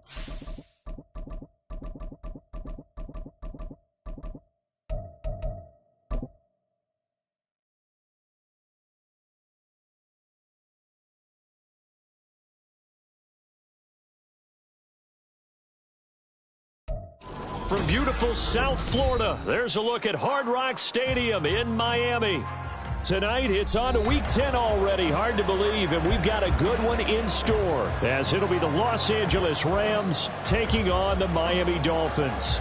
From beautiful South Florida, there's a look at Hard Rock Stadium in Miami. Tonight, it's on to Week 10 already. Hard to believe, and we've got a good one in store, as it'll be the Los Angeles Rams taking on the Miami Dolphins.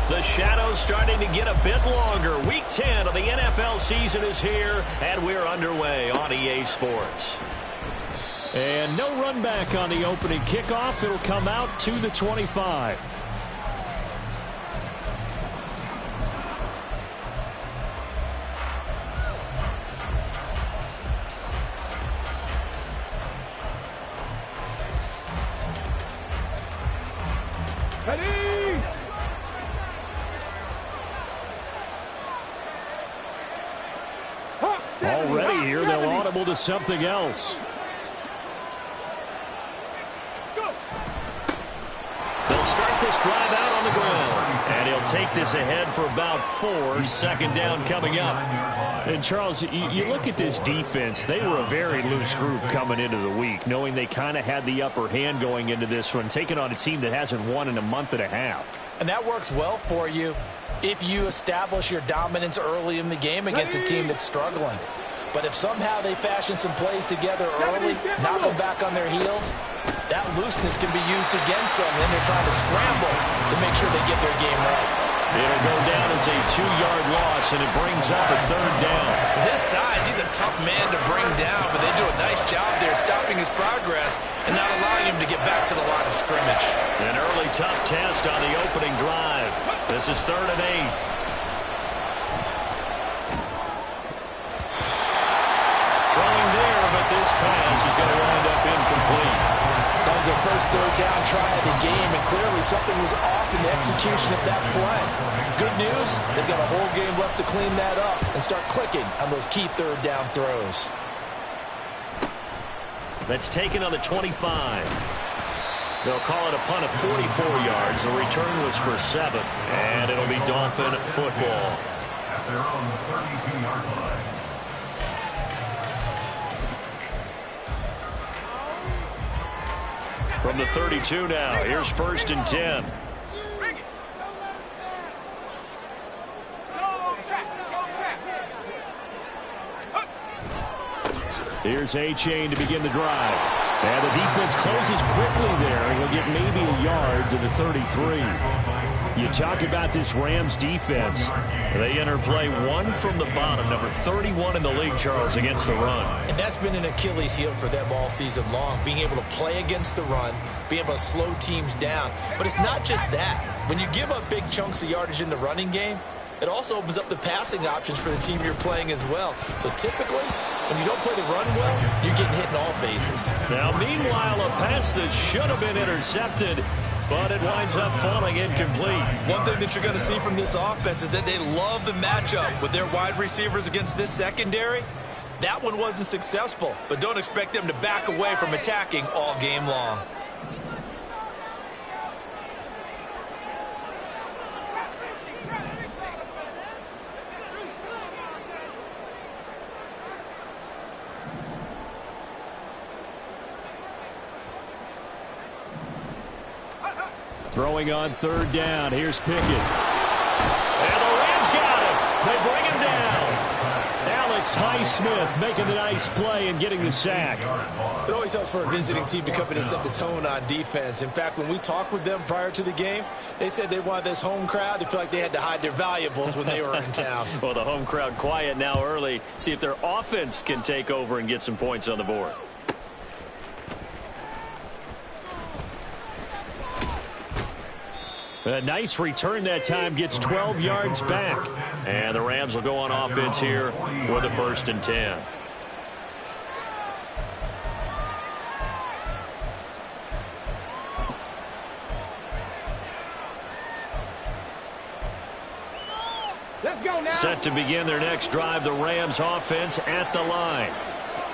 The shadow's starting to get a bit longer. Week 10 of the NFL season is here, and we're underway on EA Sports. And no run back on the opening kickoff. It'll come out to the 25. Already here, they'll audible to something else. They'll start this drive out on the ground, and he'll take this ahead for about 4. Second down coming up. And Charles, you look at this defense, they were a very loose group coming into the week, knowing they kind of had the upper hand going into this one, taking on a team that hasn't won in a month and a half. And that works well for you if you establish your dominance early in the game against a team that's struggling. But if somehow they fashion some plays together early, knock them back on their heels, that looseness can be used against them. Then they're trying to scramble to make sure they get their game right. It'll go down as a 2-yard loss, and it brings up a 3rd down. This size, he's a tough man to bring down, but they do a nice job there stopping his progress and not allowing him to get back to the line of scrimmage. An early tough test on the opening drive. This is 3rd and 8. Throwing there, but this pass is going to wind up incomplete. That was their first 3rd down try of the game, and clearly something was off in the execution of that play. Good news, they've got a whole game left to clean that up and start clicking on those key 3rd down throws. That's taken on the 25. They'll call it a punt of 44 yards. The return was for 7, and it'll be Dolphin football. At their own 32-yard line. From the 32 now, here's 1st and 10. Here's A-Chain to begin the drive. And the defense closes quickly there, and he'll get maybe a yard to the 33. You talk about this Rams defense. They enter play 1 from the bottom, number 31 in the league, Charles, against the run. And that's been an Achilles heel for them all season long, being able to play against the run, being able to slow teams down. But it's not just that. When you give up big chunks of yardage in the running game, it also opens up the passing options for the team you're playing as well. So typically, when you don't play the run well, you're getting hit in all phases. Now, meanwhile, a pass that should have been intercepted, but it winds up falling incomplete. One thing that you're going to see from this offense is that they love the matchup with their wide receivers against this secondary. That one wasn't successful, but don't expect them to back away from attacking all game long. Throwing on 3rd down. Here's Pickett. And the Rams got him. They bring him down. Alex Highsmith making the nice play and getting the sack. It always helps for a visiting team to come in and set the tone on defense. In fact, when we talked with them prior to the game, they said they wanted this home crowd to feel like they had to hide their valuables when they were in town. Well, the home crowd quiet now early. See if their offense can take over and get some points on the board. A nice return that time, gets 12 yards back. And the Rams will go on offense here with a 1st and 10. Set to begin their next drive, the Rams offense at the line.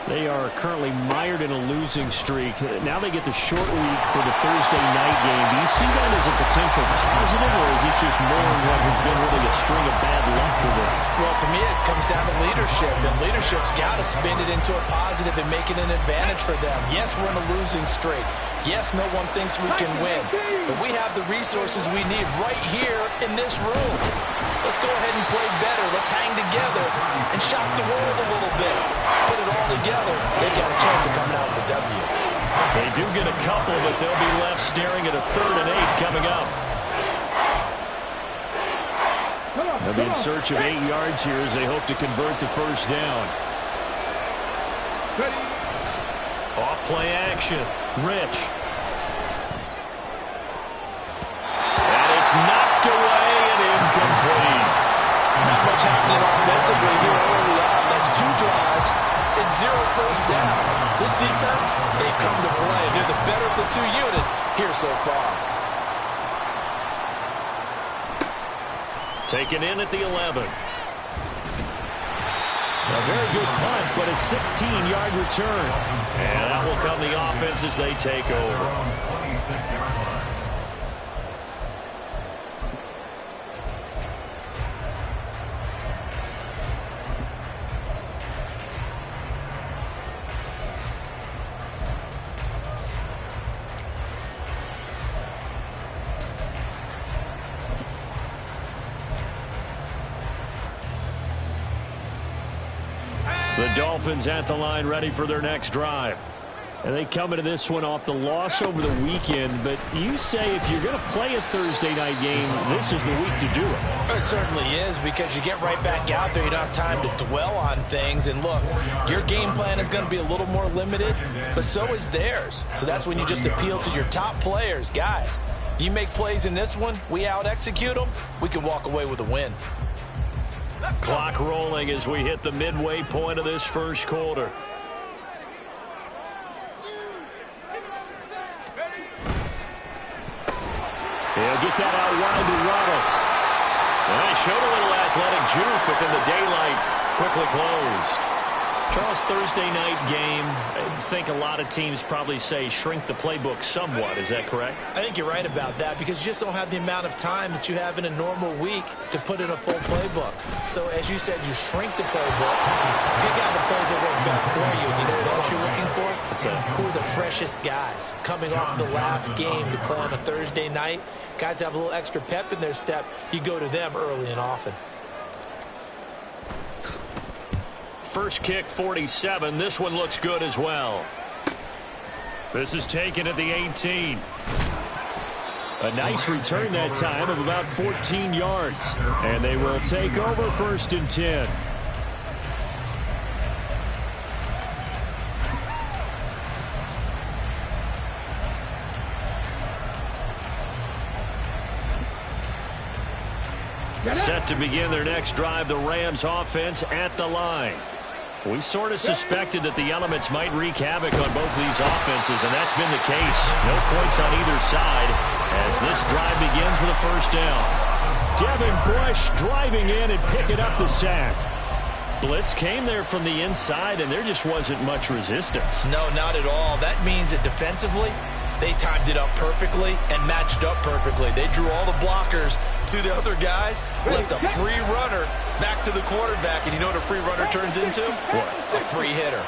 They are currently mired in a losing streak. Now they get the short week for the Thursday night game. Do you see that as a potential positive, or is this just more of what has been really a string of bad luck for them? Well, to me, it comes down to leadership, and leadership's got to spin it into a positive and make it an advantage for them. Yes, we're in a losing streak. Yes, no one thinks we can win, but we have the resources we need right here in this room. Let's go ahead and play better. Let's hang together and shock the world a little bit. Put it all together. They've got a chance of coming out with a W. They do get a couple, but they'll be left staring at a 3rd and 8 coming up. They'll be in search of 8 yards here as they hope to convert the first down. Off play action. Rich. And it's knocked away and incomplete. Not much happening offensively here early on. That's 2 drives and 0 first downs. This defense, they've come to play. They're the better of the 2 units here so far. Taken in at the 11. A very good punt, but a 16-yard return. And that will come the offense as they take over. 26-yard line. The Dolphins at the line ready for their next drive. And they come into this one off the loss over the weekend. But you say if you're going to play a Thursday night game, this is the week to do it. It certainly is, because you get right back out there. You don't have time to dwell on things. And look, your game plan is going to be a little more limited, but so is theirs. So that's when you just appeal to your top players. Guys, you make plays in this one, we out-execute them, we can walk away with a win. Clock rolling as we hit the midway point of this first quarter. He'll get that out wide to Waddle. And I showed a little athletic juke, but then the daylight quickly closed. Charles, Thursday night game, I think a lot of teams probably say shrink the playbook somewhat. Is that correct? I think you're right about that, because you just don't have the amount of time that you have in a normal week to put in a full playbook. So as you said, you shrink the playbook, pick out the plays that work best for you. You know what else you're looking for? Who are the freshest guys coming off the last game to play on a Thursday night? Guys have a little extra pep in their step. You go to them early and often. First kick, 47. This one looks good as well. This is taken at the 18. A nice return that time of about 14 yards. And they will take over 1st and 10. Set to begin their next drive, the Rams offense at the line. We sort of suspected that the elements might wreak havoc on both of these offenses, and that's been the case. No points on either side as this drive begins with a first down. Devin Bush driving in and picking up the sack. Blitz came there from the inside, and there just wasn't much resistance. No, not at all. That means that defensively, they timed it up perfectly and matched up perfectly. They drew all the blockers to the other guys, left a free runner back to the quarterback. And you know what a free runner turns into? What? A free hitter.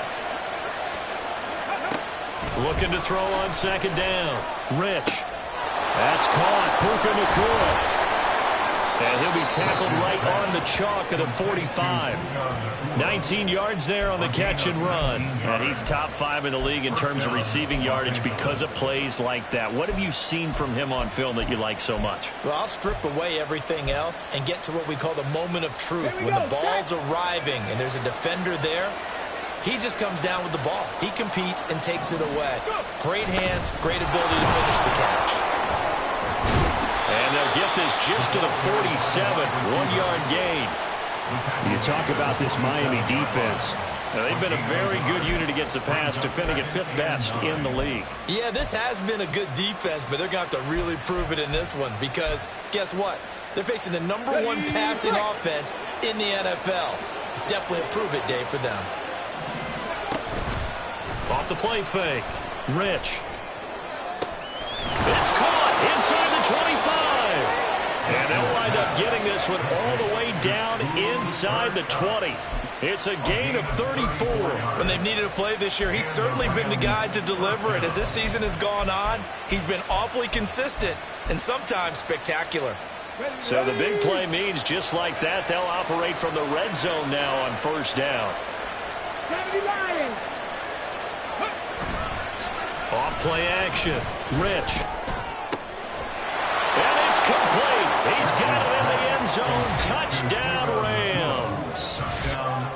Looking to throw on 2nd down. Rich. That's caught. Puka Nacua. And he'll be tackled right on the chalk of the 45. 19 yards there on the catch and run. And he's top 5 in the league in terms of receiving yardage because of plays like that. What have you seen from him on film that you like so much? Well, I'll strip away everything else and get to what we call the moment of truth. When the ball's arriving and there's a defender there, he just comes down with the ball. He competes and takes it away. Great hands, great ability to finish the catch. And they'll get this just to the 47, 1-yard gain. You talk about this Miami defense. Now, they've been a very good unit against the pass, defending at 5th best in the league. Yeah, this has been a good defense, but they're going to have to really prove it in this one because guess what? They're facing the #1 passing offense in the NFL. It's definitely a prove-it day for them. Off the play fake. Rich. It's caught inside the 25. And they'll wind up getting this one all the way down inside the 20. It's a gain of 34. When they've needed a play this year, he's certainly been the guy to deliver it. As this season has gone on, he's been awfully consistent and sometimes spectacular. So the big play means just like that, they'll operate from the red zone now on first down. Off play action. Rich. And it's complete. He's got it in the end zone. Touchdown, Rams.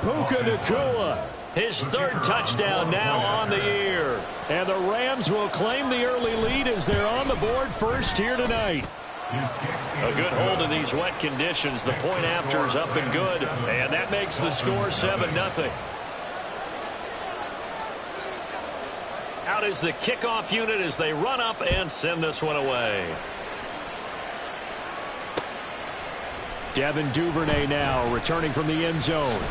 Puka Nacua, his 3rd touchdown now on the year. And the Rams will claim the early lead as they're on the board first here tonight. A good hold in these wet conditions. The point after is up and good. And that makes the score 7-0. Out is the kickoff unit as they run up and send this one away. Devin Duvernay now returning from the end zone.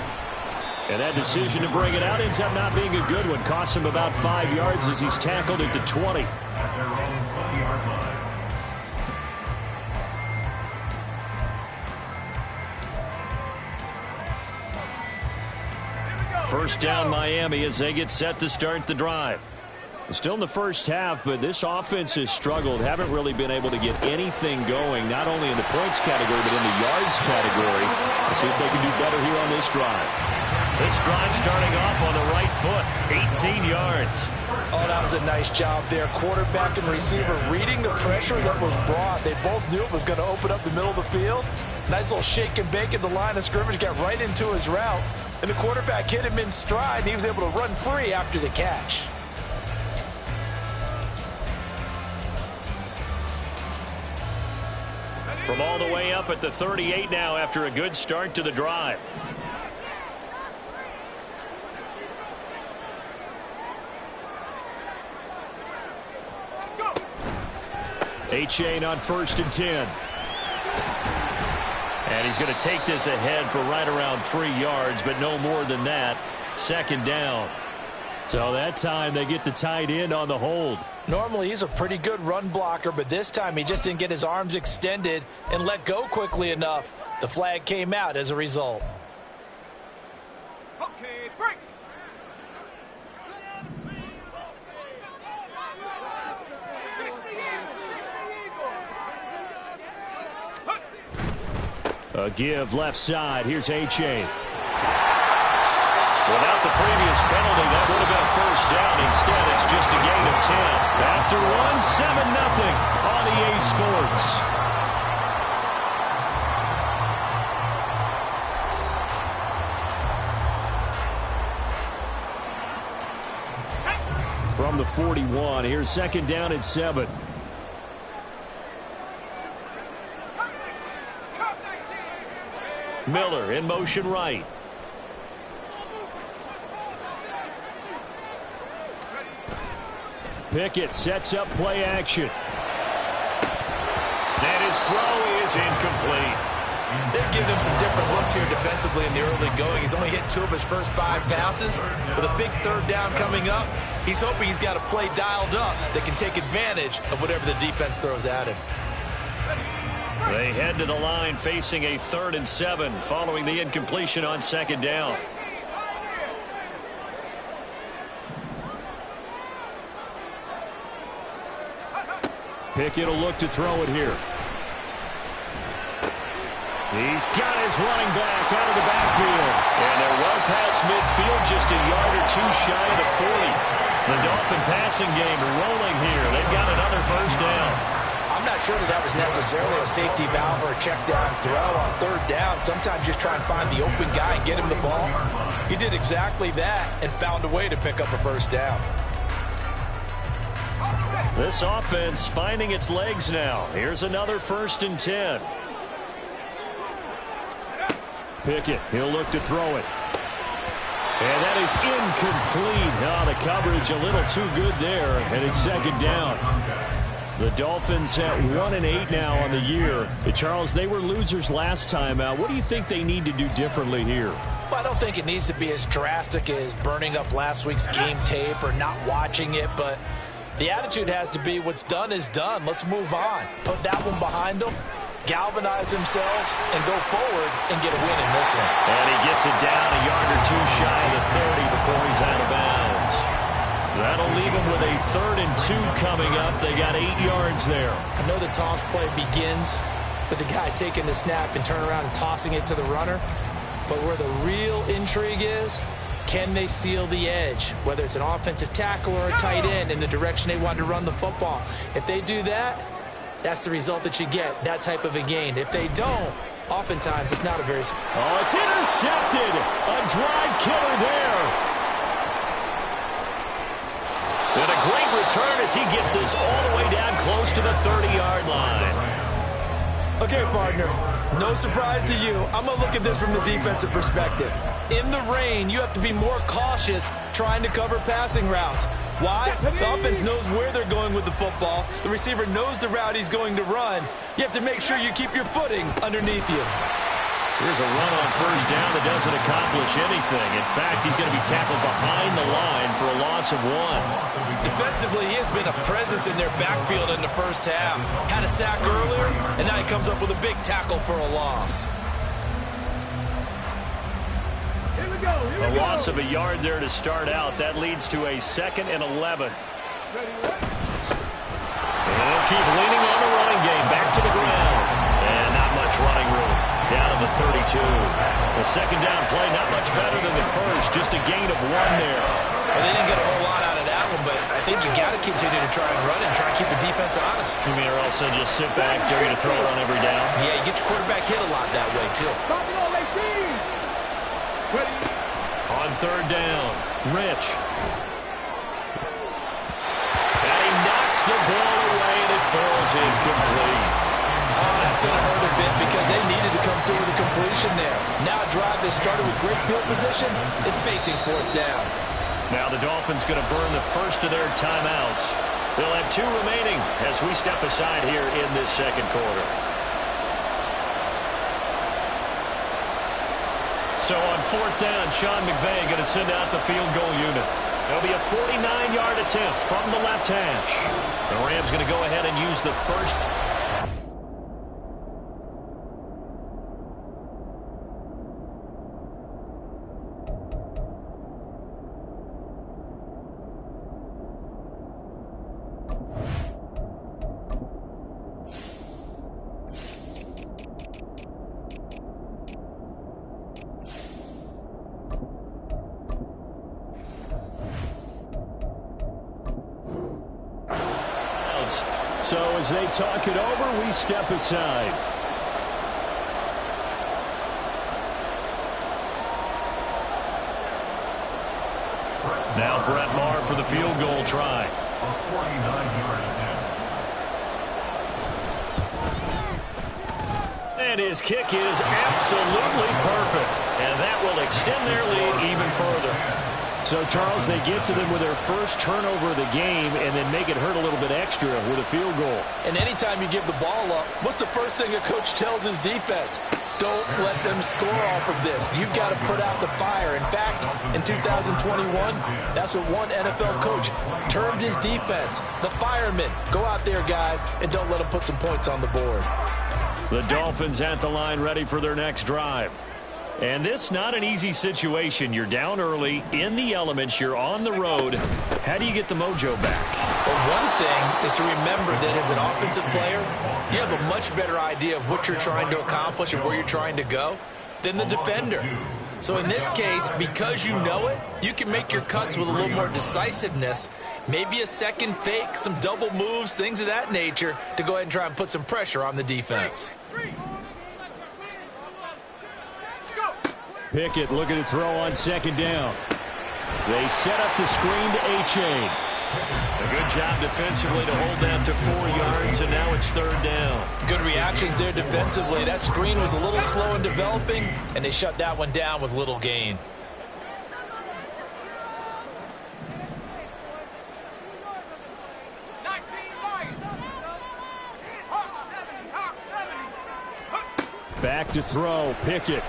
And that decision to bring it out ends up not being a good one. Costs him about 5 yards as he's tackled at the 20. First down Miami as they get set to start the drive. Still in the first half, but this offense has struggled. Haven't really been able to get anything going, not only in the points category, but in the yards category. Let's see if they can do better here on this drive. This drive starting off on the right foot, 18 yards. Oh, that was a nice job there. Quarterback and receiver reading the pressure that was brought. They both knew it was going to open up the middle of the field. Nice little shake and bake at the line of scrimmage, got right into his route. And the quarterback hit him in stride, and he was able to run free after the catch. From all the way up at the 38 now after a good start to the drive. A-Chain on 1st and 10. And he's going to take this ahead for right around 3 yards, but no more than that. 2nd down. So that time they get the tight end on the hold. Normally he's a pretty good run blocker, but this time he just didn't get his arms extended and let go quickly enough. The flag came out as a result. Okay, break. A give left side. Here's A-Chain. Without the previous penalty, that would have been a first down. Instead, it's just a gain of 10. After one, 7-0 on EA Sports. From the 41, here's 2nd down and 7. Miller in motion right. Pickett sets up play action. And his throw is incomplete. They've given him some different looks here defensively in the early going. He's only hit 2 of his first 5 passes. With a big 3rd down coming up, he's hoping he's got a play dialed up that can take advantage of whatever the defense throws at him. They head to the line facing a 3rd and 7 following the incompletion on 2nd down. Pickett will look to throw it here. He's got his running back out of the backfield. And they're well past midfield, just a yard or 2 shy of the 40. The Dolphin passing game rolling here. They've got another first down. I'm not sure that was necessarily a safety valve or a check down throw on 3rd down. Sometimes just try and find the open guy and get him the ball. He did exactly that and found a way to pick up a first down. This offense finding its legs now. Here's another 1st and 10. Pickett, he'll look to throw it. And that is incomplete. Oh, the coverage a little too good there, and it's 2nd down. The Dolphins at 1-8 now on the year. Charles, they were losers last time out. What do you think they need to do differently here? Well, I don't think it needs to be as drastic as burning up last week's game tape or not watching it, but the attitude has to be what's done is done. Let's move on. Put that one behind them, galvanize themselves, and go forward and get a win in this one. And he gets it down a yard or two shy of the 30 before he's out of bounds. That'll leave him with a 3rd and 2 coming up. They got 8 yards there. I know the toss play begins with the guy taking the snap and turning around and tossing it to the runner. But where the real intrigue is, can they seal the edge? Whether it's an offensive tackle or a tight end in the direction they want to run the football. If they do that, that's the result that you get, that type of a gain. If they don't, oftentimes it's not a very... Oh, it's intercepted. A drive killer there. And a great return as he gets this all the way down close to the 30-yard line. Okay, partner, no surprise to you. I'm going to look at this from the defensive perspective. In the rain, you have to be more cautious trying to cover passing routes. Why? The offense knows where they're going with the football. The receiver knows the route he's going to run. You have to make sure you keep your footing underneath you. Here's a run on first down that doesn't accomplish anything. In fact, he's going to be tackled behind the line for a loss of 1. Defensively, he has been a presence in their backfield in the first half. Had a sack earlier, and now he comes up with a big tackle for a loss. A loss of a yard there to start out. That leads to a 2nd and 11. And they'll keep leaning on the running game. Back to the ground. And not much running room. Down to the 32. The second down play, not much better than the first. Just a gain of 1 there. Well, they didn't get a whole lot out of that one, but I think you got to continue to try and run and try and keep the defense honest. You mean or else they'll just sit back, dare you to throw it on every down? Yeah, you get your quarterback hit a lot that way, too. On 3rd down, Rich. And he knocks the ball away, and it falls incomplete. Oh, that's going to hurt a bit because they needed to come through with a completion there. Now a drive that started with great field position is facing 4th down. Now the Dolphins going to burn the first of their timeouts. They'll have 2 remaining as we step aside here in this second quarter. So on 4th down, Sean McVay going to send out the field goal unit. It'll be a 49-yard attempt from the left hash. The Rams going to go ahead and use the first... So as they talk it over, we step aside. Now Brett Maher for the field goal try. A 49-yard attempt. And his kick is absolutely perfect. And that will extend their lead even further. So, Charles, they get to them with their first turnover of the game and then make it hurt a little bit extra with a field goal. And anytime you give the ball up, what's the first thing a coach tells his defense? Don't let them score off of this. You've got to put out the fire. In fact, in 2021, that's what one NFL coach termed his defense. The firemen. Go out there, guys, and don't let them put some points on the board. The Dolphins at the line ready for their next drive. And this not an easy situation. You're down early, in the elements, you're on the road. How do you get the mojo back? Well, one thing is to remember that as an offensive player, you have a much better idea of what you're trying to accomplish and where you're trying to go than the defender. So in this case, because you know it, you can make your cuts with a little more decisiveness, maybe a second fake, some double moves, things of that nature, to go ahead and try and put some pressure on the defense. Pickett looking to throw on second down. They set up the screen to A-Chain. A good job defensively to hold that to 4 yards, and now it's third down. Good reactions there defensively. That screen was a little slow in developing, and they shut that one down with little gain. Back to throw. Pickett.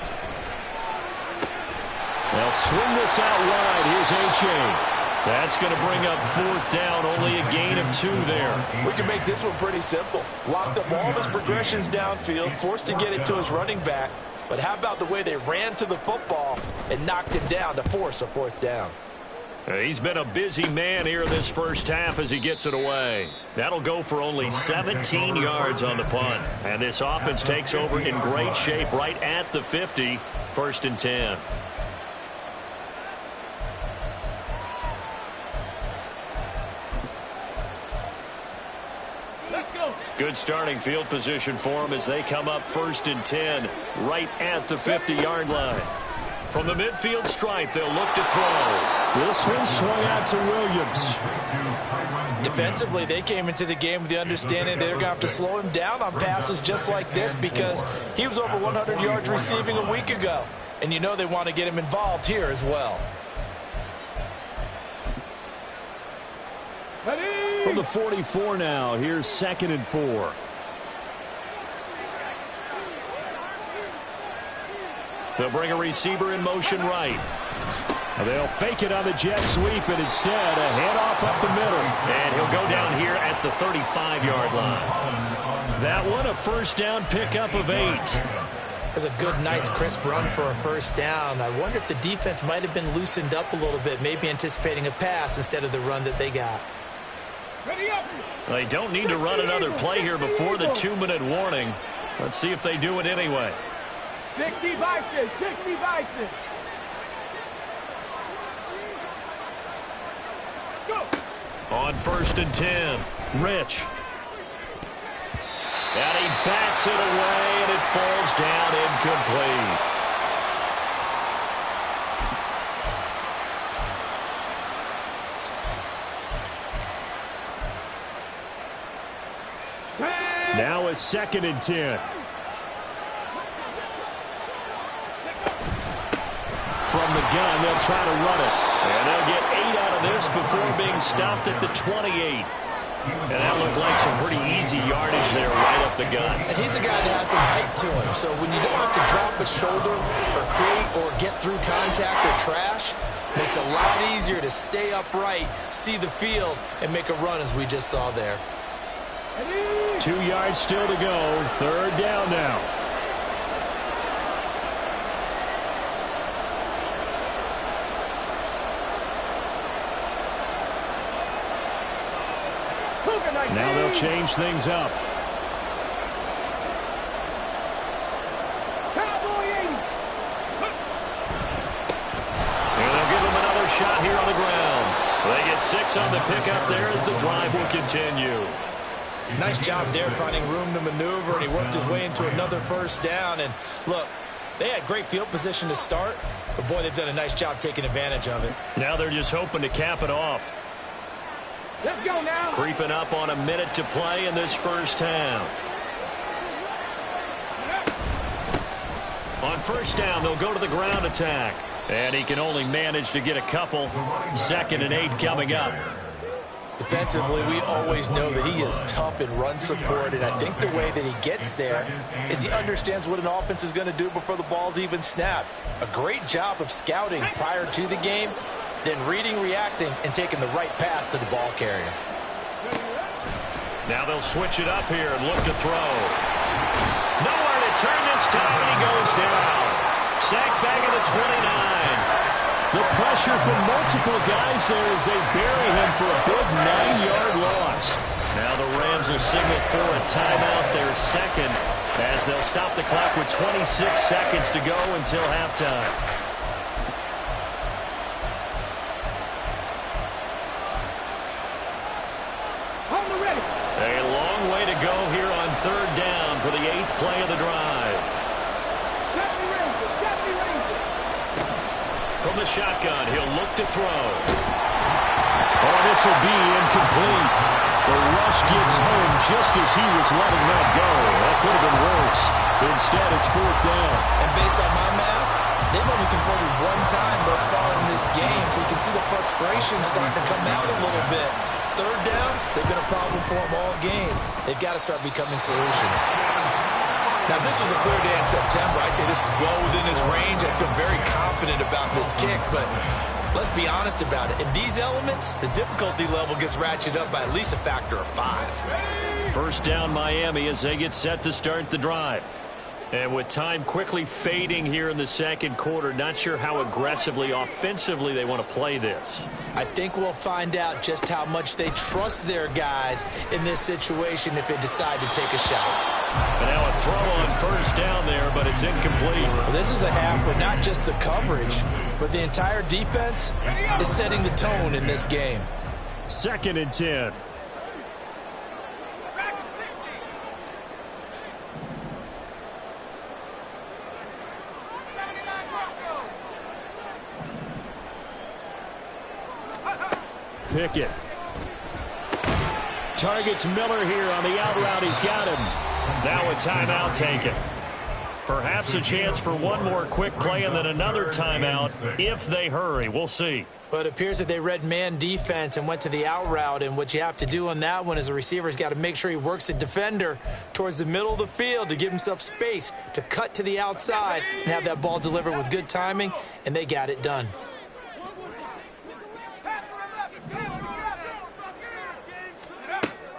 They'll swing this out wide. Here's H.A. That's going to bring up 4th down. Only a gain of 2 there. We can make this one pretty simple. Locked up all of his progressions downfield, forced to get it to his running back. But how about the way they ran to the football and knocked him down to force a 4th down? He's been a busy man here in this first half as he gets it away. That'll go for only 17 yards on the punt. And this offense takes over in great shape right at the 50. 1st and 10. Good starting field position for them as they come up 1st and 10 right at the 50-yard line. From the midfield stripe, they'll look to throw. This one swung out to Williams. Defensively, they came into the game with the understanding they're going to have to slow him down on passes just like this because he was over 100 yards receiving a week ago. And you know they want to get him involved here as well. From the 44 now, here's 2nd and 4. They'll bring a receiver in motion right. They'll fake it on the jet sweep, and instead a handoff up the middle. And he'll go down here at the 35-yard line. That one a 1st down pickup of 8. That's a good, nice, crisp run for a 1st down. I wonder if the defense might have been loosened up a little bit, maybe anticipating a pass instead of the run that they got. They don't need to run another play here before the 2-minute warning. Let's see if they do it anyway. 60 Vikings, 60 Vikings. Go. On 1st and 10, Rich. And he backs it away, and it falls down incomplete. Now a 2nd and 10. From the gun, they'll try to run it. And they'll get 8 out of this before being stopped at the 28. And that looked like some pretty easy yardage there right up the gut. And he's a guy that has some height to him. So when you don't have to drop a shoulder or create or get through contact or trash, makes it a lot easier to stay upright, see the field, and make a run as we just saw there. 2 yards still to go. 3rd down now. Now they'll change things up. And they'll give him another shot here on the ground. They get 6 on the pickup there as the drive will continue. Nice job there finding room to maneuver, and he worked his way into another 1st down. And look, they had great field position to start, but boy, they've done a nice job taking advantage of it. Now they're just hoping to cap it off. Let's go now. Creeping up on a minute to play in this first half. On 1st down, they'll go to the ground attack. And he can only manage to get a couple. 2nd and 8 coming up. Defensively, we always know that he is tough in run support, and I think the way that he gets there is he understands what an offense is going to do before the ball's even snapped. A great job of scouting prior to the game, then reading, reacting, and taking the right path to the ball carrier. Now they'll switch it up here and look to throw. Nowhere to turn this time, and he goes down. Sacked back at the 29. The pressure from multiple guys there as they bury him for a big 9-yard loss. Now the Rams will signal for a timeout, their 2nd, as they'll stop the clock with 26 seconds to go until halftime. A long way to go here on 3rd down for the 8th play of the drive. From the shotgun, he'll look to throw. Oh, this will be incomplete. The rush gets home just as he was letting that go. That could have been worse. Instead, it's 4th down. And based on my math, they've only converted 1 time thus far in this game, so you can see the frustration starting to come out a little bit. 3rd downs, they've been a problem for them all game. They've got to start becoming solutions. Now, if this was a clear day in September, I'd say this is well within his range. I feel very confident about this kick, but let's be honest about it. In these elements, the difficulty level gets ratcheted up by at least a factor of 5. First down Miami as they get set to start the drive. And with time quickly fading here in the second quarter, not sure how aggressively, offensively they want to play this. I think we'll find out just how much they trust their guys in this situation if they decide to take a shot. And now a throw on first down there, but it's incomplete. Well, this is a half where not just the coverage, but the entire defense is setting the tone in this game. 2nd and 10. Pickett. Targets Miller here on the out route. He's got him. Now a timeout taken. Perhaps a chance for one more quick play and then another timeout if they hurry. We'll see. But it appears that they read man defense and went to the out route. And what you have to do on that one is the receiver's got to make sure he works the defender towards the middle of the field to give himself space to cut to the outside and have that ball delivered with good timing. And they got it done.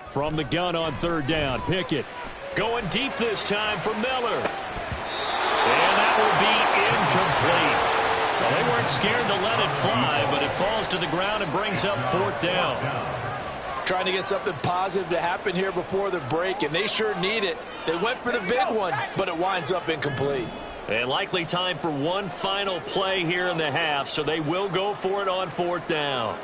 From the gun on 3rd down, Pickett going deep this time for Miller. And that will be incomplete. Well, they weren't scared to let it fly, but it falls to the ground and brings up 4th down. Trying to get something positive to happen here before the break, and they sure need it. They went for the big one, but it winds up incomplete. And likely time for one final play here in the half, so they will go for it on 4th down.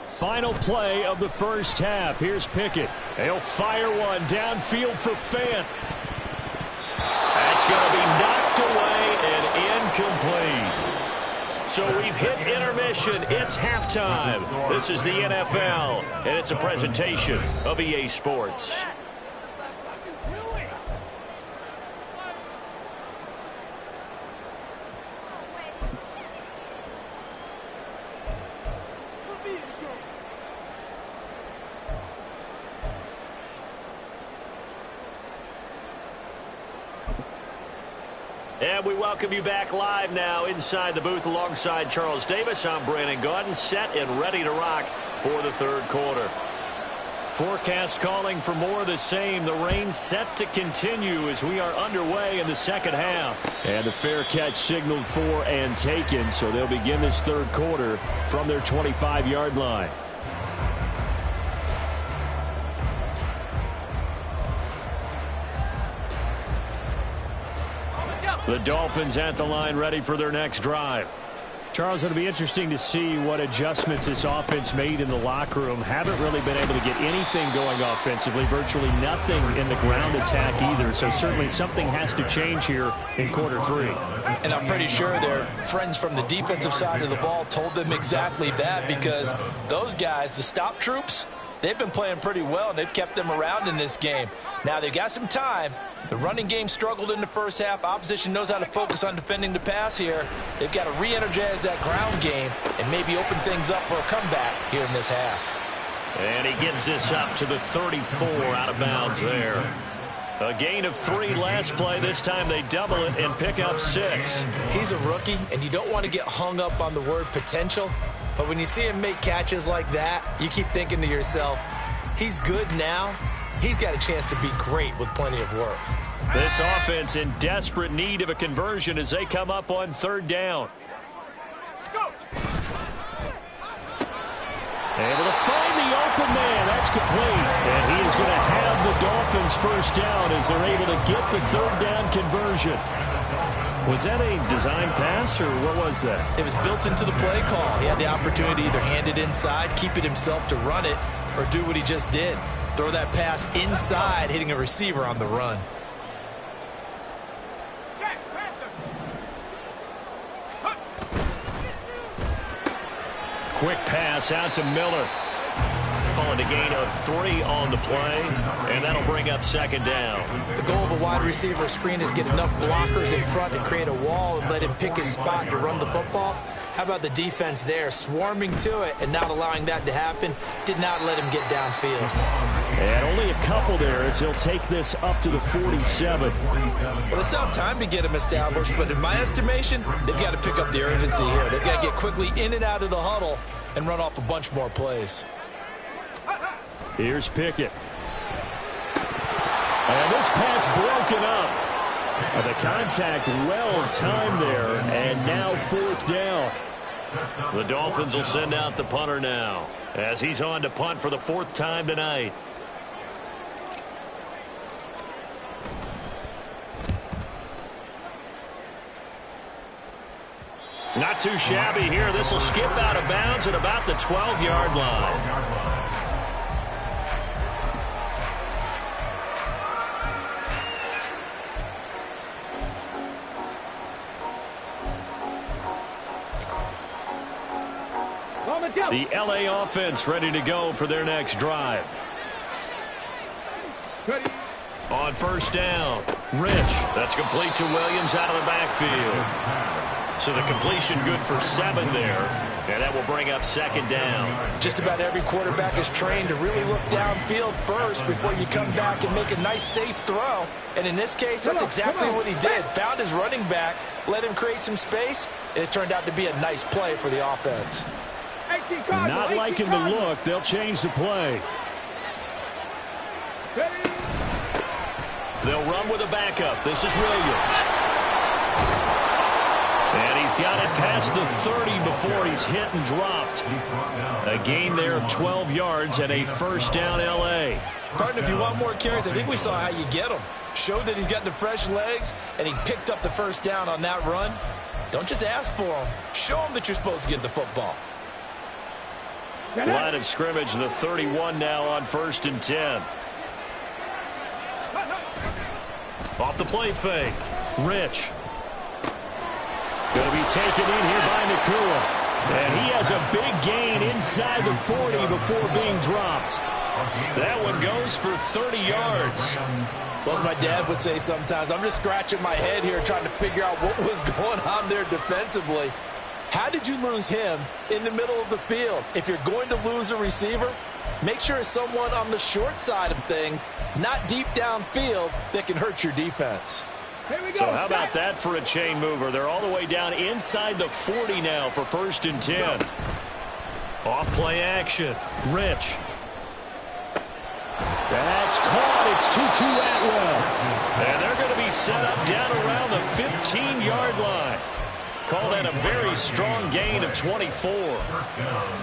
Final play of the first half. Here's Pickett. He'll fire one downfield for Fant. That's going to be knocked away and incomplete. So we've hit intermission. It's halftime. This is the NFL, and it's a presentation of EA Sports. And we welcome you back live now inside the booth alongside Charles Davis. I'm Brandon Gaudin, set and ready to rock for the 3rd quarter. Forecast calling for more of the same. The rain set to continue as we are underway in the second half. And the fair catch signaled for and taken, so they'll begin this 3rd quarter from their 25-yard line. The Dolphins at the line ready for their next drive. Charles, it'll be interesting to see what adjustments this offense made in the locker room. Haven't really been able to get anything going offensively, virtually nothing in the ground attack either. So certainly something has to change here in quarter 3. And I'm pretty sure their friends from the defensive side of the ball told them exactly that, because those guys, the stop troops, they've been playing pretty well, and they've kept them around in this game. Now, they've got some time. The running game struggled in the first half. Opposition knows how to focus on defending the pass here. They've got to re-energize that ground game and maybe open things up for a comeback here in this half. And he gets this up to the 34, out of bounds there. A gain of 3 last play. This time they double it and pick up 6. He's a rookie, and you don't want to get hung up on the word potential. But when you see him make catches like that, you keep thinking to yourself, he's good now. He's got a chance to be great with plenty of work. This offense in desperate need of a conversion as they come up on 3rd down. Able to find the open man. That's complete. And he is going to have the Dolphins first down as they're able to get the 3rd down conversion. Was that a design pass, or what was that? It was built into the play call. He had the opportunity to either hand it inside, keep it himself to run it, or do what he just did. Throw that pass inside, hitting a receiver on the run. Quick pass out to Miller. now, and a gain of 3 on the play, and that'll bring up second down. The goal of a wide receiver screen is get enough blockers in front to create a wall and let him pick his spot to run the football. How about the defense there, swarming to it and not allowing that to happen? Did not let him get downfield. And only a couple there as he'll take this up to the 47. Well, they still have time to get him established, but in my estimation, they've got to pick up the urgency here. They've got to get quickly in and out of the huddle and run off a bunch more plays. Here's Pickett. And this pass broken up. The contact well timed there, and now 4th down. The Dolphins will send out the punter now as he's on to punt for the 4th time tonight. Not too shabby here. This will skip out of bounds at about the 12-yard line. The LA offense ready to go for their next drive. On 1st down, Rich. That's complete to Williams out of the backfield. So the completion good for 7 there. And that will bring up second down. Just about every quarterback is trained to really look downfield first before you come back and make a nice, safe throw. And in this case, that's exactly what he did. Found his running back, let him create some space, and it turned out to be a nice play for the offense. Not liking the look. They'll change the play. They'll run with a backup. This is Williams. And he's got it past the 30 before he's hit and dropped. A gain there of 12 yards and a 1st down L.A. Partner, if you want more carries, I think we saw how you get them. Showed that he's got the fresh legs, and he picked up the 1st down on that run. Don't just ask for them. Show them that you're supposed to get the football. Line of scrimmage, the 31 now on 1st and 10. Off the play fake. Rich. Going to be taken in here by Nakua. And he has a big gain inside the 40 before being dropped. That one goes for 30 yards. Well, my dad would say sometimes, I'm just scratching my head here trying to figure out what was going on there defensively. How did you lose him in the middle of the field? If you're going to lose a receiver, make sure it's someone on the short side of things, not deep downfield, that can hurt your defense. So how about that for a chain mover? They're all the way down inside the 40 now for 1st and 10. Off play action. Rich. That's caught. It's Tutu Atwell. And they're going to be set up down around the 15-yard line. Call that a very strong gain of 24.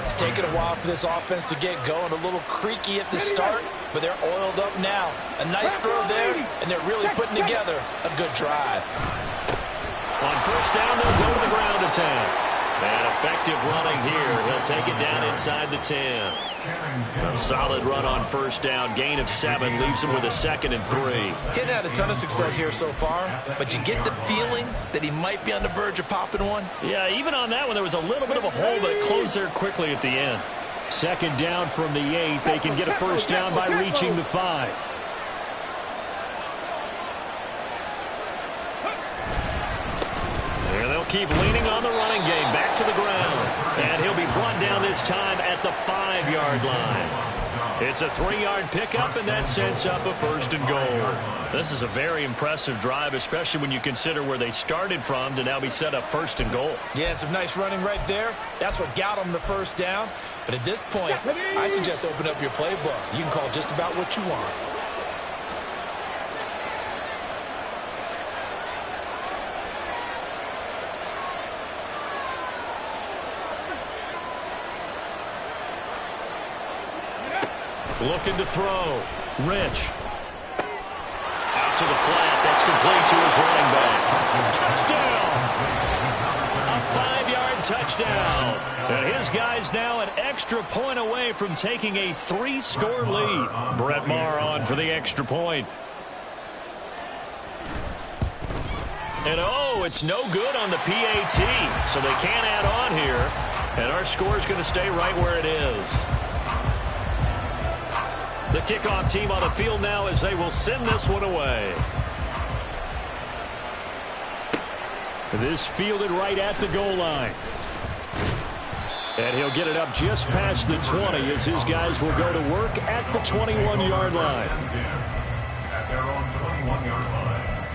It's taken a while for this offense to get going. A little creaky at the start, but they're oiled up now. A nice throw there, and they're really putting together a good drive. On 1st down, they'll go to the ground attack. And effective running here. He'll take it down inside the 10. A solid run on 1st down. Gain of 7 leaves him with a 2nd and 3. Getting had a ton of success here so far, but you get the feeling that he might be on the verge of popping one. Yeah, even on that one, there was a little bit of a hole, but it closed there quickly at the end. 2nd down from the 8. They can get a 1st down by reaching the 5. Keep leaning on the running game. Back to the ground. And he'll be brought down this time at the 5-yard line. It's a 3-yard pickup, and that sets up a 1st and goal. This is a very impressive drive, especially when you consider where they started from to now be set up 1st and goal. Yeah, and some nice running right there. That's what got them the 1st down. But at this point, I suggest open up your playbook. You can call just about what you want. Looking to throw. Rich. Out to the flat. That's complete to his running back. Touchdown! A 5-yard touchdown. And his guy's now an extra point away from taking a 3-score lead. Brett Maher on for the extra point. And oh, it's no good on the PAT. So they can't add on here. And our score is going to stay right where it is. The kickoff team on the field now as they will send this one away. This fielded right at the goal line. And he'll get it up just past the 20 as his guys will go to work at the 21-yard line. At their own 21-yard line.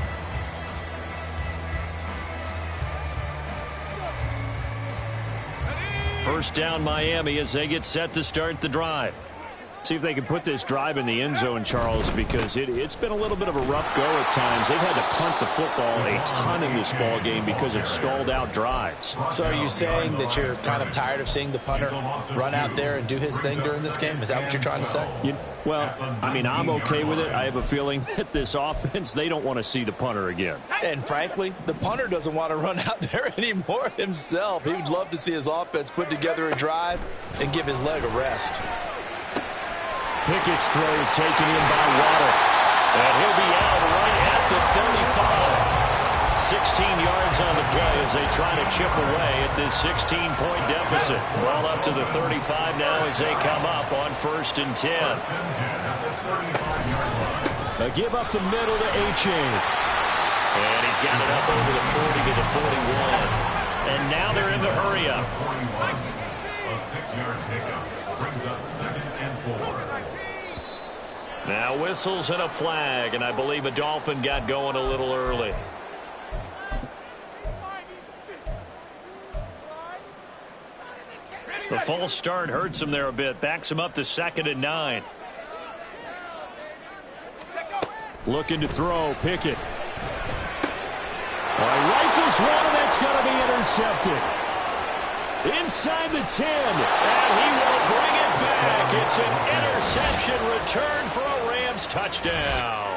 First down Miami as they get set to start the drive. See if they can put this drive in the end zone, Charles, because it's been a little bit of a rough go at times. They've had to punt the football a ton in this ball game because of stalled-out drives. So are you saying that you're kind of tired of seeing the punter run out there and do his thing during this game? Is that what you're trying to say? Well, I mean, I'm okay with it. I have a feeling that this offense, they don't want to see the punter again. And frankly, the punter doesn't want to run out there anymore himself. He would love to see his offense put together a drive and give his leg a rest. Pickett's throw is taken in by Waddle. And he'll be out right at the 35. 16 yards on the play as they try to chip away at this 16-point deficit. Ball up to the 35 now as they come up on 1st and 10. A give up the middle to A-Chain. And he's got it up over the 40 to the 41. And now they're in the hurry up. A 6-yard pickup brings up 2nd and 4. Now whistles and a flag, and I believe a Dolphin got going a little early. The false start hurts him there a bit. Backs him up to 2nd and 9. Looking to throw. Pickett. Rifles one, and that's going to be intercepted. Inside the 10, and he will bring it back. It's an interception return for a Rams touchdown.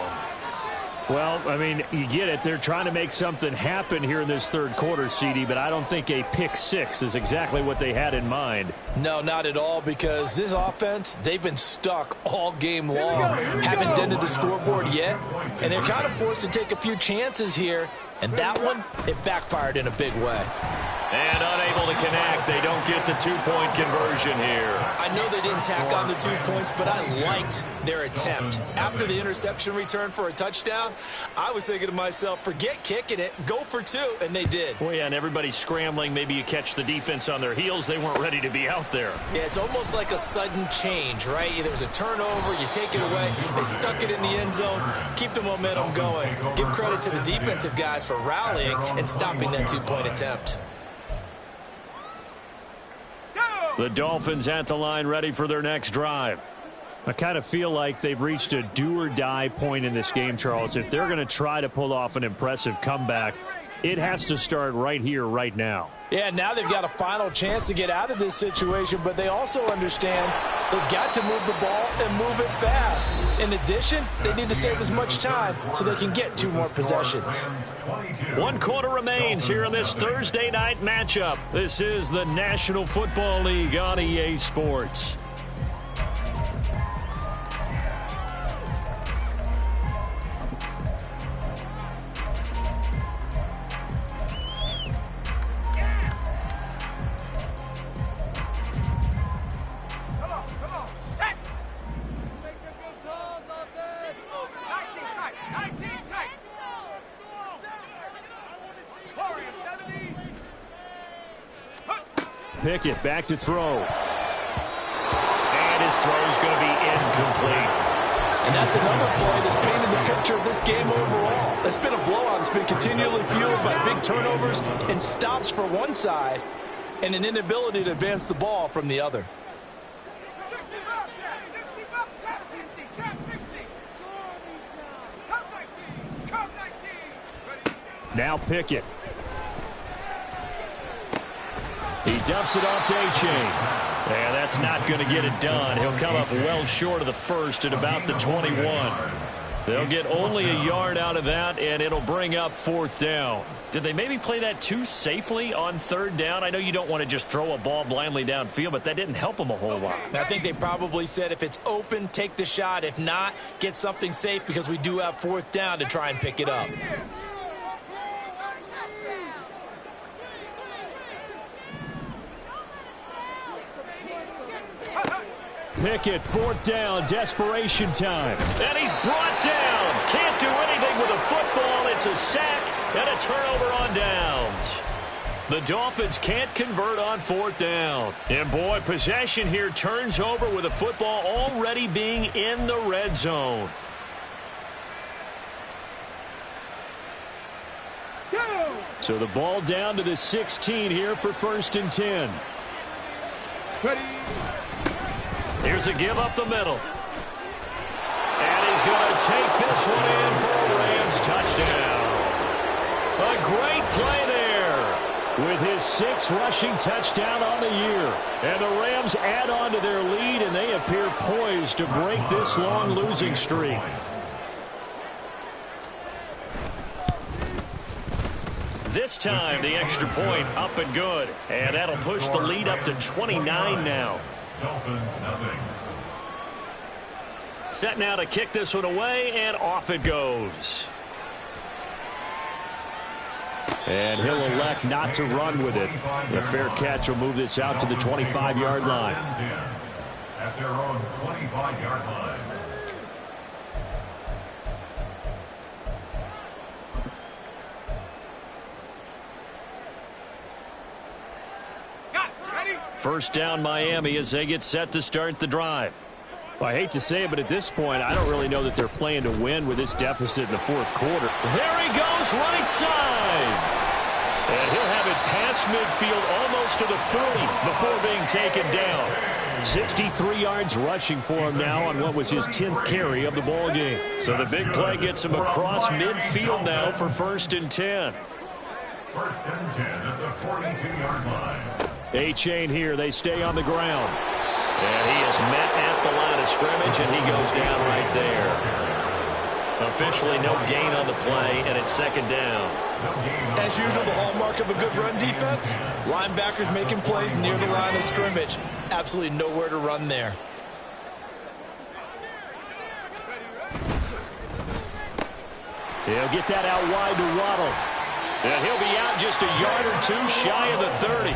Well, I mean, you get it. They're trying to make something happen here in this third quarter, CD, but I don't think a pick six is exactly what they had in mind. No, not at all, because this offense, they've been stuck all game long. Haven't dented the scoreboard yet, and they're kind of forced to take a few chances here, and that one, it backfired in a big way. And unable to connect. They don't get the 2-point conversion here. I know they didn't tack on the 2 points, but I liked their attempt. After the interception return for a touchdown, I was thinking to myself, forget kicking it, go for 2, and they did. Well, yeah, and everybody's scrambling. Maybe you catch the defense on their heels. They weren't ready to be out there. Yeah, it's almost like a sudden change, right? There was a turnover, you take it away, they stuck it in the end zone, keep the momentum going. Give credit to the defensive guys for rallying and stopping that 2-point attempt. The Dolphins at the line ready for their next drive. I kind of feel like they've reached a do-or-die point in this game, Charles. If they're going to try to pull off an impressive comeback, it has to start right here, right now. Yeah, now they've got a final chance to get out of this situation, but they also understand they've got to move the ball and move it fast. In addition, they need to save as much time so they can get 2 more possessions. 1 quarter remains here in this Thursday night matchup. This is the National Football League on EA Sports. Pickett back to throw. And his throw is going to be incomplete. And that's another play that's painted the picture of this game overall. It's been a blowout. It's been continually fueled by big turnovers and stops for one side and an inability to advance the ball from the other. Now Pickett. He dumps it off to A-Chain. And that's not going to get it done. He'll come up well short of the first at about the 21. They'll get only a yard out of that, and it'll bring up 4th down. Did they maybe play that too safely on 3rd down? I know you don't want to just throw a ball blindly downfield, but that didn't help them a whole lot. I think they probably said if it's open, take the shot. If not, get something safe because we do have 4th down to try and pick it up. Pickett, 4th down, desperation time. And he's brought down. Can't do anything with a football. It's a sack and a turnover on downs. The Dolphins can't convert on 4th down. And, boy, possession here turns over with a football already being in the red zone. So the ball down to the 16 here for 1st and 10. Here's a give up the middle. And he's going to take this one in for a Rams touchdown. A great play there with his 6th rushing touchdown on the year. And the Rams add on to their lead, and they appear poised to break this long losing streak. This time, the extra point up and good. And that'll push the lead up to 29 now. Dolphins, nothing. Set now to kick this one away, and off it goes. And he'll elect not to run with it. The fair catch will move this out to the 25-yard line. At their own 25-yard line. First down Miami as they get set to start the drive. Well, I hate to say it, but at this point, I don't really know that they're playing to win with this deficit in the 4th quarter. There he goes, right side. And he'll have it past midfield almost to the 30 before being taken down. 63 yards rushing for him now on what was his 10th carry of the ball game. So the big play gets him across midfield now for 1st and 10. 1st and 10 at the 42-yard line. A-chain here. They stay on the ground. And he is met at the line of scrimmage, and he goes down right there. Officially no gain on the play, and it's 2nd down. As usual, the hallmark of a good run defense, linebackers making plays near the line of scrimmage. Absolutely nowhere to run there. He'll get that out wide to Waddle. And he'll be out just a yard or two shy of the 30.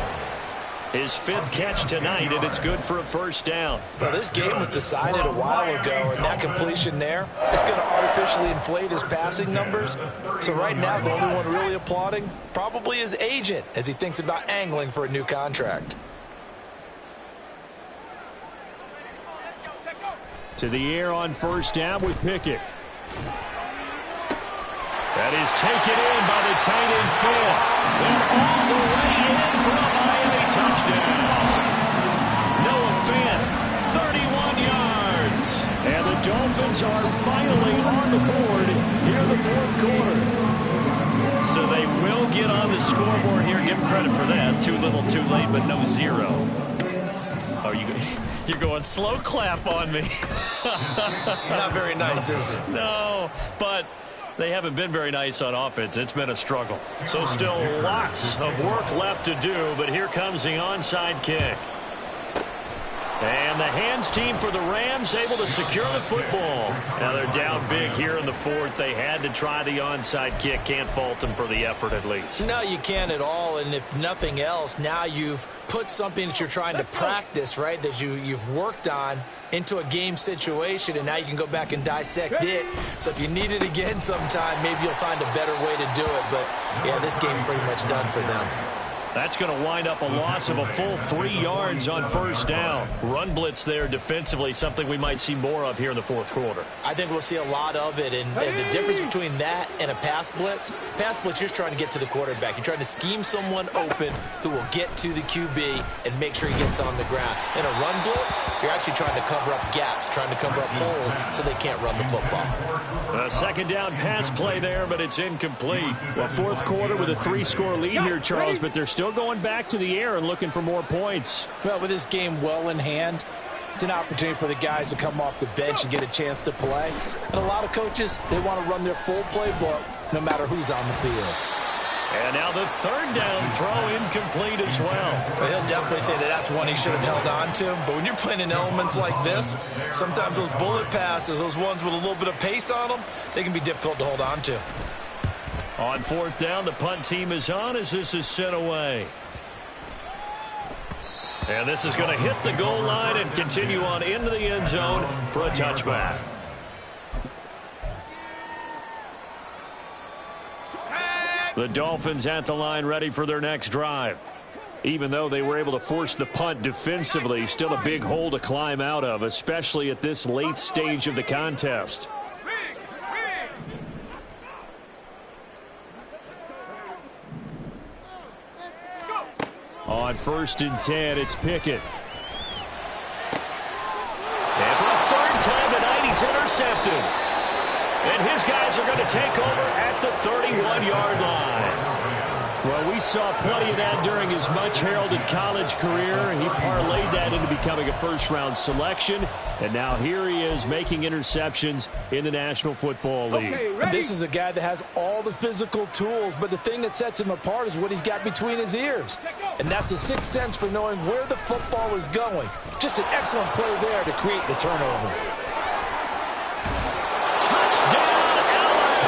His 5th catch tonight, and it's good for a 1st down. Well, this game was decided a while ago, and that completion there is going to artificially inflate his passing numbers. So right now, the only one really applauding probably his agent as he thinks about angling for a new contract. To the air on 1st down with Pickett. That is taken in by the tight end Fant. And all the way in for a Miami touchdown. Noah Fant, 31 yards. And the Dolphins are finally on the board here in the 4th quarter. So they will get on the scoreboard here. Give them credit for that. Too little, too late, but no 0. Oh, you're going slow clap on me. Not very nice, is it? No, but they haven't been very nice on offense. It's been a struggle. So still lots of work left to do, but here comes the onside kick. And the hands team for the Rams able to secure the football. Now they're down big here in the 4th. They had to try the onside kick. Can't fault them for the effort at least. No, you can't at all. And if nothing else, now you've put something that you're trying to practice, right, that you've worked on into a game situation, and now you can go back and dissect it. So if you need it again sometime, maybe you'll find a better way to do it. But, yeah, this game's pretty much done for them. That's going to wind up a loss of a full 3 yards on 1st down. Run blitz there defensively, something we might see more of here in the 4th quarter. I think we'll see a lot of it, and the difference between that and a pass blitz, you're just trying to get to the quarterback. You're trying to scheme someone open who will get to the QB and make sure he gets on the ground. In a run blitz, you're actually trying to cover up gaps, trying to cover up holes so they can't run the football. A 2nd down pass play there, but it's incomplete. Well, 4th quarter with a 3-score lead here, Charles, but they're still going back to the air and looking for more points. Well, with this game well in hand, it's an opportunity for the guys to come off the bench and get a chance to play. And a lot of coaches, they want to run their full playbook no matter who's on the field. And now the 3rd down throw incomplete as well. He'll definitely say that that's one he should have held on to. But when you're playing in elements like this, sometimes those bullet passes, those ones with a little bit of pace on them, they can be difficult to hold on to. On 4th down, the punt team is on as this is sent away. And this is going to hit the goal line and continue on into the end zone for a touchback. The Dolphins at the line ready for their next drive. Even though they were able to force the punt defensively, still a big hole to climb out of, especially at this late stage of the contest. On 1st and 10, it's Pickett. And for a third time tonight, he's intercepted. And his guys are going to take over at the 31-yard line. Well, we saw plenty of that during his much-heralded college career. He parlayed that into becoming a first-round selection. And now here he is making interceptions in the National Football League. Okay, this is a guy that has all the physical tools, but the thing that sets him apart is what he's got between his ears. And that's the sixth sense for knowing where the football is going. Just an excellent play there to create the turnover. Touchdown, LA!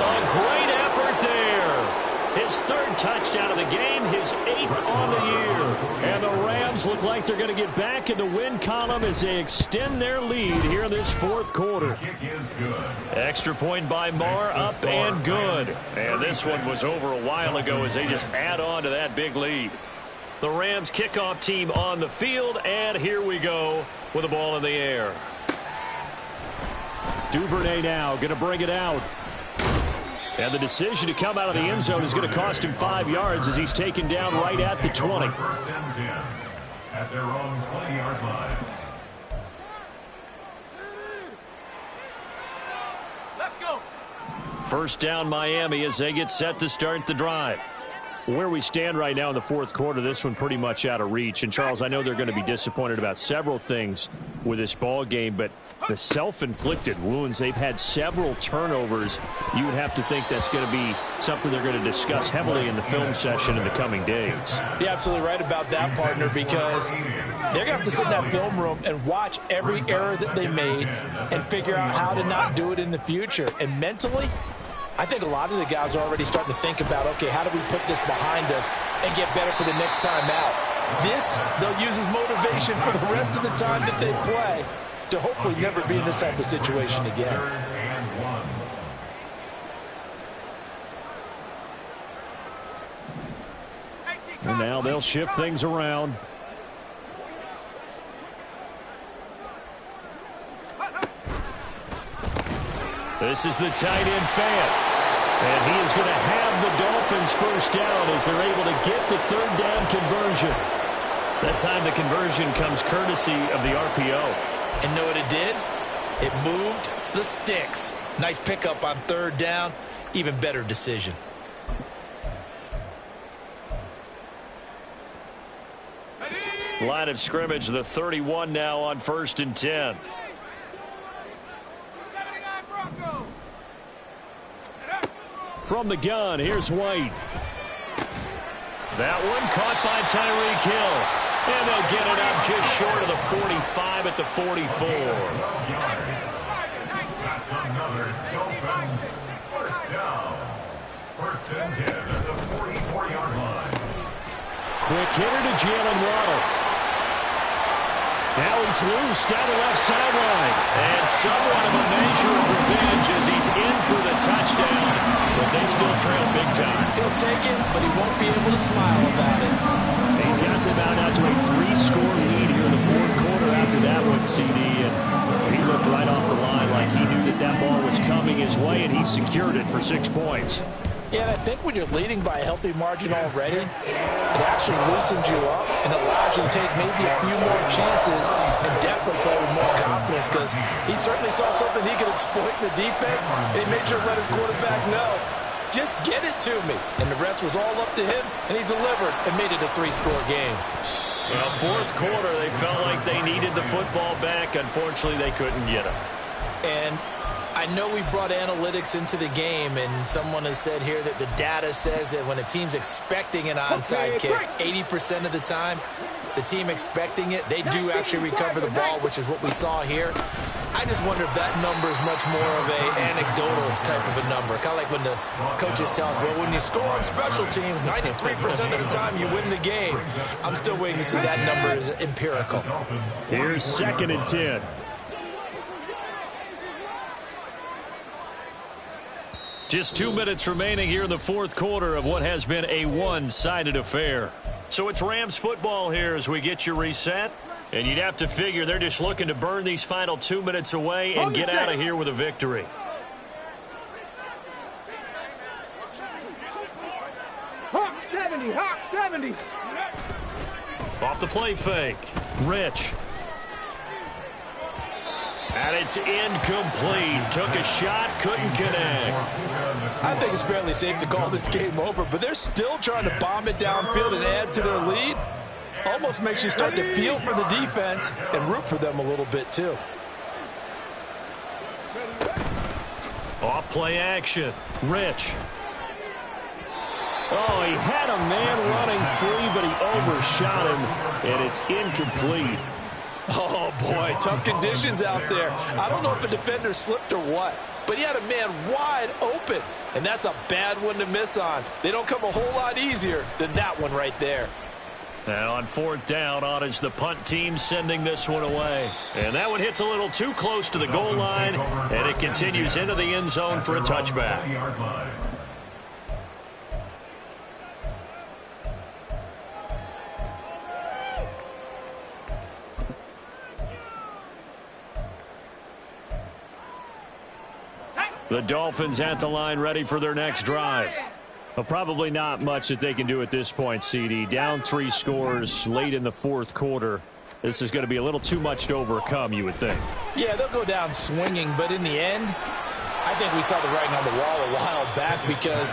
A great effort there. His third touchdown of the game, his 8th on the year. And the Rams look like they're going to get back in the win column as they extend their lead here in this 4th quarter. Extra point by Marr, up and good. And this one was over a while ago as they just add on to that big lead. The Rams kickoff team on the field, and here we go with the ball in the air. Duvernay now going to bring it out. And the decision to come out of the end zone is going to cost him 5 yards as he's taken down right at the 20. 1st and 10 at their own 20-yard line. Let's go. First down Miami as they get set to start the drive. Where we stand right now in the 4th quarter, this one pretty much out of reach. And, Charles, I know they're going to be disappointed about several things with this ball game, but the self-inflicted wounds, they've had several turnovers. You would have to think that's going to be something they're going to discuss heavily in the film session in the coming days. You're absolutely right about that, partner, because they're going to have to sit in that film room and watch every error that they made and figure out how to not do it in the future. And mentally, I think a lot of the guys are already starting to think about, okay, how do we put this behind us and get better for the next time out? This, they'll use as motivation for the rest of the time that they play to hopefully never be in this type of situation again. And now they'll shift things around. This is the tight end Fant. And he is going to have the Dolphins first down as they're able to get the 3rd down conversion. That time the conversion comes courtesy of the RPO. And know what it did? It moved the sticks. Nice pickup on 3rd down. Even better decision. Line of scrimmage, the 31 now on 1st and 10. From the gun, here's White. That one caught by Tyreek Hill. And they'll get it up just short of the 45 at the 44. That's another Dolphins first down. 1st and 10 at the 44-yard line. Quick hitter to Jalen Waddle. Now he's loose down the left sideline. And somewhat of a measure of revenge as he's in for the touchdown. But they still trail big time. He'll take it, but he won't be able to smile about it. He's got them out to a 3-score lead here in the 4th quarter after that one, CD. And he looked right off the line like he knew that that ball was coming his way, and he secured it for 6 points. Yeah, and I think when you're leading by a healthy margin already, it actually loosens you up and allows you to take maybe a few more chances and definitely play with more confidence, because he certainly saw something he could exploit in the defense, and he made sure to let his quarterback know, just get it to me. And the rest was all up to him, and he delivered and made it a 3-score game. Well, 4th quarter, they felt like they needed the football back. Unfortunately, they couldn't get it. And I know we brought analytics into the game, and someone has said here that the data says that when a team's expecting an onside kick, 80% of the time, the team expecting it, they do actually recover the ball, which is what we saw here. I just wonder if that number is much more of a anecdotal type of a number. Kind of like when the coaches tell us, well, when you score on special teams, 93% of the time you win the game. I'm still waiting to see that number is empirical. Here's 2nd and 10. Just 2 minutes remaining here in the fourth quarter of what has been a one-sided affair. So it's Rams football here as we get you reset. And you'd have to figure they're just looking to burn these final 2 minutes away and get out of here with a victory. Hawk 70, Hawk 70. Off the play fake. Rich. And it's incomplete. Took a shot, couldn't connect. I think it's fairly safe to call this game over, but they're still trying to bomb it downfield and add to their lead. Almost makes you start to feel for the defense and root for them a little bit too. Off play action. Rich. Oh, he had a man running free, but he overshot him, and it's incomplete. Oh, boy, tough conditions out there. I don't know if a defender slipped or what, but he had a man wide open, and that's a bad one to miss on. They don't come a whole lot easier than that one right there. Now on 4th down, on is the punt team sending this one away. And that one hits a little too close to the goal line, and it continues into the end zone for a touchback. The Dolphins at the line ready for their next drive. Well, probably not much that they can do at this point, CD. Down 3 scores late in the fourth quarter. This is going to be a little too much to overcome, you would think. Yeah, they'll go down swinging, but in the end, I think we saw the writing on the wall a while back because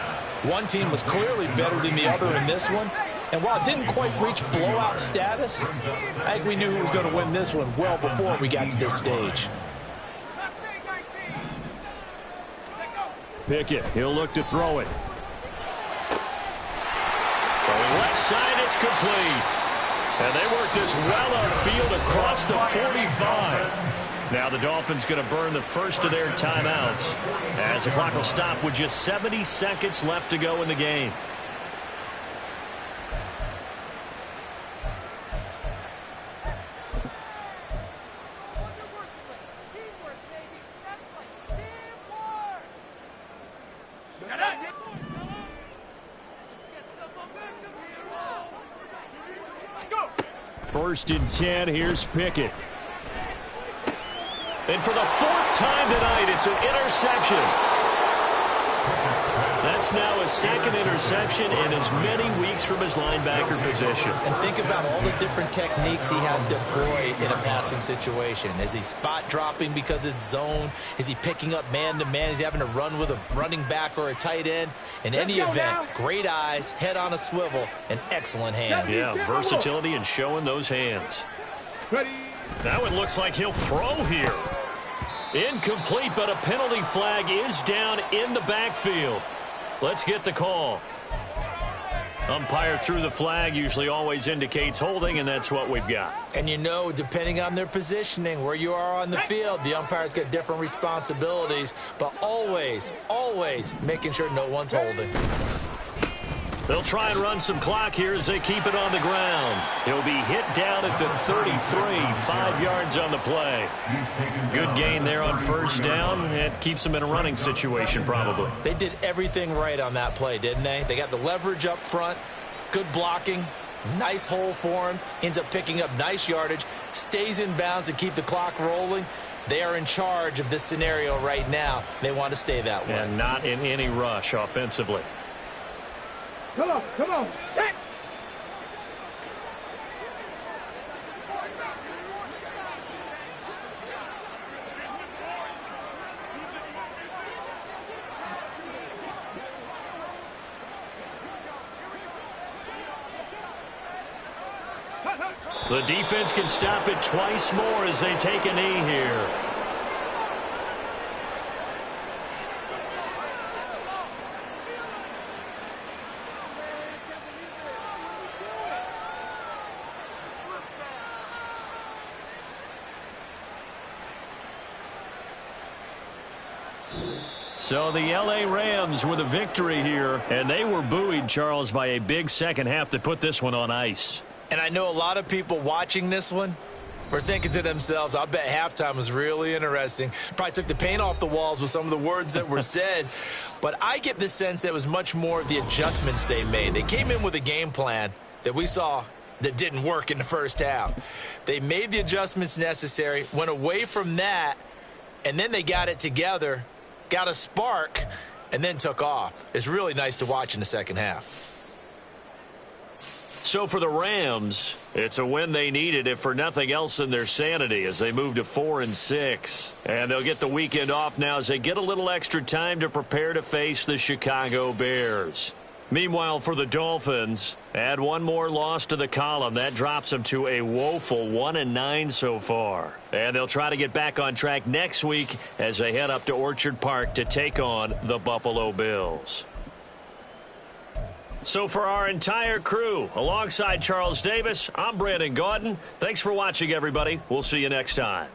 one team was clearly better than the other in this one. And while it didn't quite reach blowout status, I think we knew who was going to win this one well before we got to this stage. Pickett, he'll look to throw it. From left side, it's complete. And they work this well upfield across the 45. Now the Dolphins going to burn the first of their timeouts as the clock will stop with just 70 seconds left to go in the game. First and 10, here's Pickett. And for the 4th time tonight, it's an interception. That's now his 2nd interception in as many weeks from his linebacker position. And think about all the different techniques he has to employ in a passing situation. Is he spot dropping because it's zone? Is he picking up man-to-man? Is he having to run with a running back or a tight end? In any event, great eyes, head on a swivel, and excellent hands. Yeah, versatility and showing those hands. Now it looks like he'll throw here. Incomplete, but a penalty flag is down in the backfield. Let's get the call. Umpire threw the flag, usually always indicates holding, and that's what we've got. And you know, depending on their positioning, where you are on the field, the umpire's got different responsibilities, but always, always making sure no one's holding. They'll try and run some clock here as they keep it on the ground. He'll be hit down at the 33, 5 yards on the play. Good gain there on first down. It keeps them in a running situation probably. They did everything right on that play, didn't they? They got the leverage up front, good blocking, nice hole for him, ends up picking up nice yardage, stays in bounds to keep the clock rolling. They are in charge of this scenario right now. They want to stay that way. And not in any rush offensively. Come on, come on. Set. The defense can stop it twice more as they take a knee here. So the L.A. Rams with a victory here, and they were buoyed, Charles, by a big second half to put this one on ice. And I know a lot of people watching this one were thinking to themselves, I bet halftime was really interesting. Probably took the paint off the walls with some of the words that were said. But I get the sense that it was much more of the adjustments they made. They came in with a game plan that we saw that didn't work in the first half. They made the adjustments necessary, went away from that, and then they got it together, got a spark, and then took off. It's really nice to watch in the second half. So for the Rams, it's a win they needed, if for nothing else than their sanity, as they move to 4-6. And they'll get the weekend off now as they get a little extra time to prepare to face the Chicago Bears. Meanwhile, for the Dolphins, add one more loss to the column. That drops them to a woeful 1-9 so far. And they'll try to get back on track next week as they head up to Orchard Park to take on the Buffalo Bills. So for our entire crew, alongside Charles Davis, I'm Brandon Gaudin. Thanks for watching, everybody. We'll see you next time.